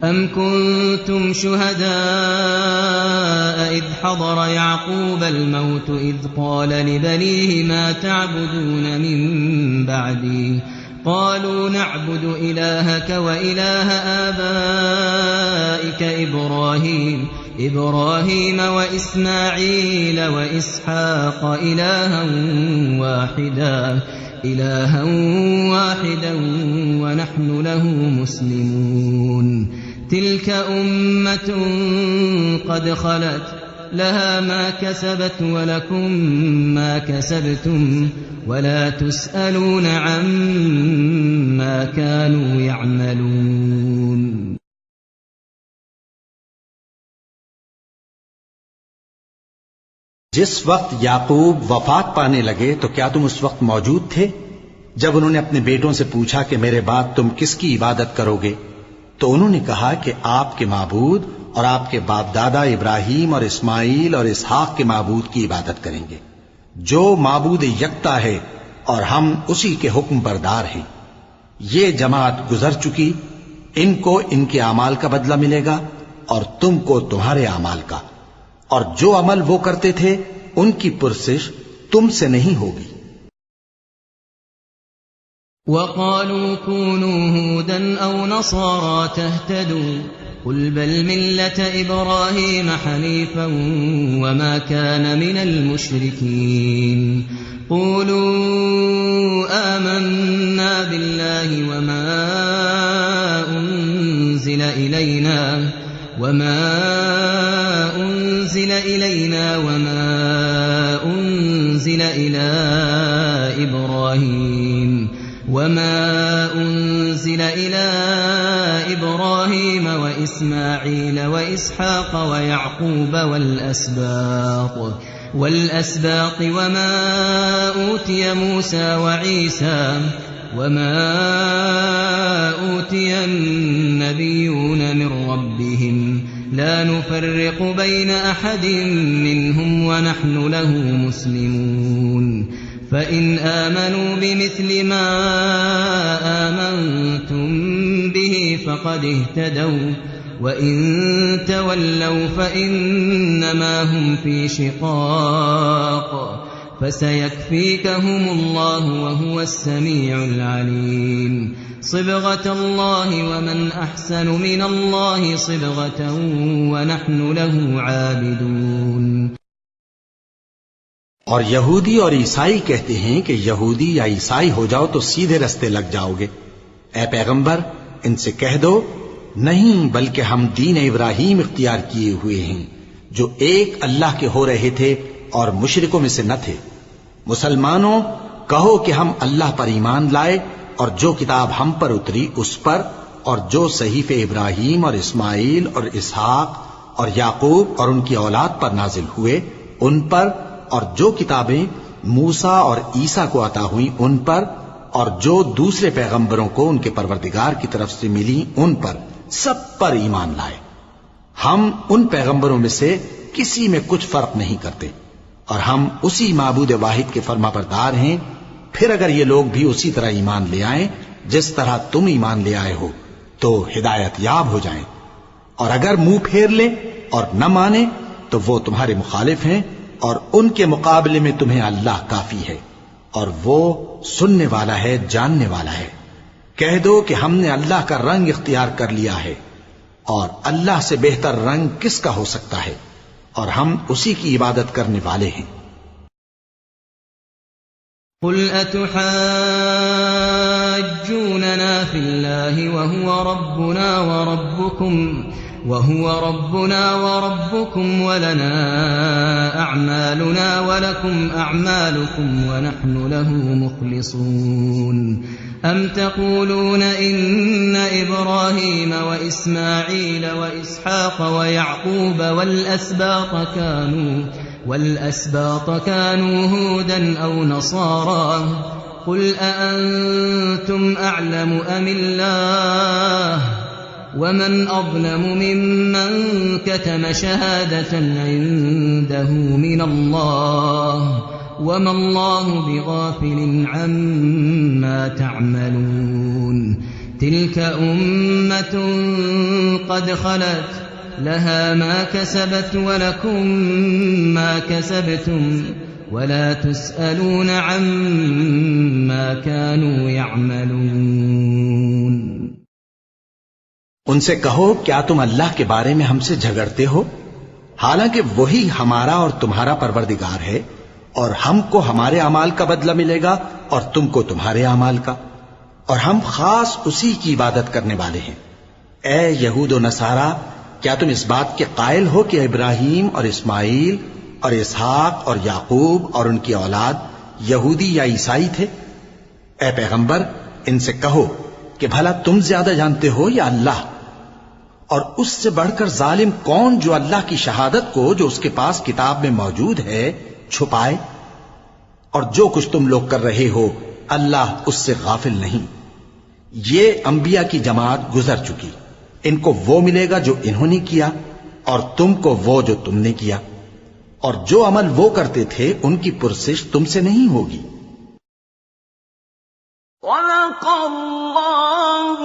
أَمْ كُنتُمْ شُهَدَاءَ إِذْ حَضَرَ يَعْقُوبَ الْمَوْتُ إِذْ قَالَ لِبَنِيهِ مَا تَعْبُدُونَ مِن بَعْدِي قَالُوا نَعْبُدُ إِلَٰهَكَ وَإِلَٰهَ آبَائِكَ إِبْرَاهِيمَ وَإِسْمَاعِيلَ وَإِسْحَاقَ إِلَٰهًا وَاحِدًا وَنَحْنُ لَهُ مُسْلِمُونَ تِلْكَ أُمَّةٌ قَدْ خَلَتْ لَهَا مَا كَسَبَتْ وَلَكُم مَّا كَسَبْتُمْ وَلَا تُسْأَلُونَ عَمَّا كَانُوا يَعْمَلُونَ. جس وقت یعقوب وفات پانے لگے تو کیا تم اس وقت موجود تھے جب انہوں نے اپنے بیٹوں سے پوچھا کہ میرے بعد تم کس کی عبادت کرو گے؟ تو انہوں نے کہا کہ آپ کے معبود اور آپ کے باپ دادا ابراہیم اور اسماعیل اور اسحاق کے معبود کی عبادت کریں گے، جو معبود یکتا ہے اور ہم اسی کے حکم بردار ہیں۔ یہ جماعت گزر چکی، ان کو ان کے اعمال کا بدلہ ملے گا اور تم کو تمہارے اعمال کا، اور جو عمل وہ کرتے تھے ان کی پرسش تم سے نہیں ہوگی۔ وَقَالُوا كُونُوا هُودًا أَوْ نَصَارَىٰ تَهْتَدُوا قُلْ بَلْ مِلَّةَ إِبْرَاهِيمَ حَنِيفًا وَمَا كَانَ مِنَ الْمُشْرِكِينَ قُولُوا آمَنَّا بِاللَّهِ وَمَا أُنزِلَ إِلَيْنَا وَمَا أُنزِلَ إِلَىٰ إبراهيم وإسماعيل وإسحاق ويعقوب والأسباط وما أوتي موسى وعيسى وما أوتي النبيون من ربهم لا نفرق بين أحد منهم ونحن له مسلمون فإن آمنوا بمثل ما آمنتم به فقد اهتدوا وإن تولوا فإنما هم في شقاق فسيكفيكهم الله وهو السميع العليم صبغة الله ومن أحسن من الله صبغة ونحن له عابدون. اور یہودی اور عیسائی کہتے ہیں کہ یہودی یا عیسائی ہو جاؤ تو سیدھے رستے لگ جاؤ گے. اے پیغمبر ان سے کہہ دو نہیں، بلکہ ہم دین ابراہیم اختیار کیے ہوئے ہیں جو ایک اللہ کے ہو رہے تھے اور مشرکوں میں سے نہ تھے. مسلمانوں کہو کہ ہم اللہ پر ایمان لائے اور جو کتاب ہم پر اتری اس پر، اور جو صحیفے ابراہیم اور اسماعیل اور اسحاق اور یعقوب اور ان کی اولاد پر نازل ہوئے ان پر، اور جو کتابیں موسیٰ اور عیسیٰ کو عطا ہوئیں ان پر، اور جو دوسرے پیغمبروں کو ان کے پروردگار کی طرف سے ملی ان پر، سب پر ایمان لائے. ہم ان پیغمبروں میں سے کسی میں کچھ فرق نہیں کرتے اور ہم اسی معبود واحد کے فرما بردار ہیں. پھر اگر یہ لوگ بھی اسی طرح ایمان لے آئیں جس طرح تم ایمان لے آئے ہو تو ہدایت یاب ہو جائیں، اور اگر منہ پھیر لیں اور نہ مانیں تو وہ تمہارے مخالف ہیں، اور ان کے مقابلے میں تمہیں اللہ کافی ہے اور وہ سننے والا ہے، جاننے والا ہے. کہہ دو کہ ہم نے اللہ کا رنگ اختیار کر لیا ہے، اور اللہ سے بہتر رنگ کس کا ہو سکتا ہے، اور ہم اسی کی عبادت کرنے والے ہیں. قل أتحاجوننا في الله وهو ربنا وربكم ولنا أعمالنا ولكم أعمالكم ونحن له مخلصون. أم تقولون إن إبراهيم وإسماعيل وإسحاق ويعقوب والأسباط كانوا هودا أو نصارى قل أأنتم أعلم أم الله ومن أظلم ممن كتم شهادة عنده من الله وما الله بغافل عما تعملون. تلك أمة قد خلت لها ما كسبت ولكم ما كسبتم ولا تسألون عما كانوا يعملون۔ ان سے کہو کیا تم اللہ کے بارے میں ہم سے جھگڑتے ہو، حالانکہ وہی ہمارا اور تمہارا پروردگار ہے، اور ہم کو ہمارے اعمال کا بدلہ ملے گا اور تم کو تمہارے اعمال کا، اور ہم خاص اسی کی عبادت کرنے والے ہیں۔ اے یہود و نصارا، کیا تم اس بات کے قائل ہو کہ ابراہیم اور اسماعیل اور اسحاق اور یعقوب اور ان کی اولاد یہودی یا عیسائی تھے؟ اے پیغمبر، ان سے کہو کہ بھلا تم زیادہ جانتے ہو یا اللہ؟ اور اس سے بڑھ کر ظالم کون جو اللہ کی شہادت کو جو اس کے پاس کتاب میں موجود ہے چھپائے؟ اور جو کچھ تم لوگ کر رہے ہو اللہ اس سے غافل نہیں۔ یہ انبیاء کی جماعت گزر چکی، ان کو وہ ملے گا جو انہوں نے کیا اور تم کو وہ جو تم نے کیا، اور جو عمل وہ کرتے تھے ان کی پرسش تم سے نہیں ہوگی۔ وَلَقَ اللَّهُ